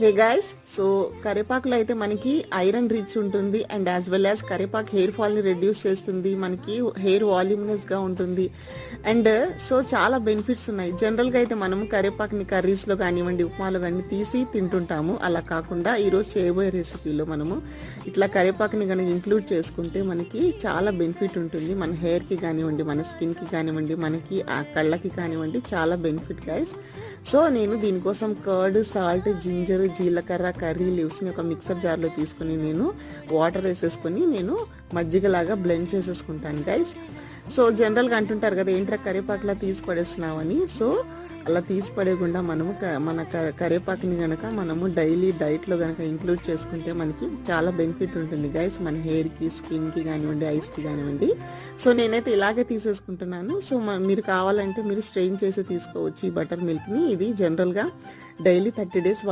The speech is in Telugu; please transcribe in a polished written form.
హే గైస్, సో కరివేపాకులో అయితే మనకి ఐరన్ రిచ్ ఉంటుంది అండ్ యాజ్ వెల్ యాజ్ కరివేపాకు హెయిర్ ఫాల్ని రెడ్యూస్ చేస్తుంది, మనకి హెయిర్ వాల్యూమినస్గా ఉంటుంది అండ్ సో చాలా బెనిఫిట్స్ ఉన్నాయి. జనరల్గా అయితే మనము కరివేపాకుని కర్రీస్లో కానివ్వండి, ఉప్మాలో కానీ తీసి తింటుంటాము. అలా కాకుండా ఈరోజు చేయబోయే రెసిపీలో మనము ఇట్లా కరివేపాకుని కనుక ఇంక్లూడ్ చేసుకుంటే మనకి చాలా బెనిఫిట్ ఉంటుంది. మన హెయిర్కి కానివ్వండి, మన స్కిన్కి కానివ్వండి, మనకి ఆ కళ్ళకి కానివ్వండి, చాలా బెనిఫిట్ గైస్. సో నేను దీనికోసం కర్డ్, సాల్ట్, జింజర్, జీలకర్ర, కర్రీ లీవ్స్ని ఒక మిక్సర్ జార్లో తీసుకుని నేను వాటర్ వేసేసుకొని నేను మజ్జిగలాగా బ్లెండ్ చేసేసుకుంటాను గైస్. సో జనరల్గా అంటుంటారు కదా, ఏంట్రా కరివేపాకులా తీసి పడేస్తున్నామని. సో అలా తీసి పడేయకుండా మనము మన కరివేపాకుని కనుక మనము డైలీ డైట్లో కనుక ఇంక్లూడ్ చేసుకుంటే మనకి చాలా బెనిఫిట్ ఉంటుంది గైస్, మన హెయిర్కి, స్కిన్కి కానివ్వండి, ఐస్కి కానివ్వండి. సో నేనైతే ఇలాగే తీసేసుకుంటున్నాను. సో మీరు కావాలంటే మీరు స్ట్రెయిన్ చేసి తీసుకోవచ్చు ఈ బటర్ మిల్క్ని. ఇది జనరల్గా డైలీ 30 days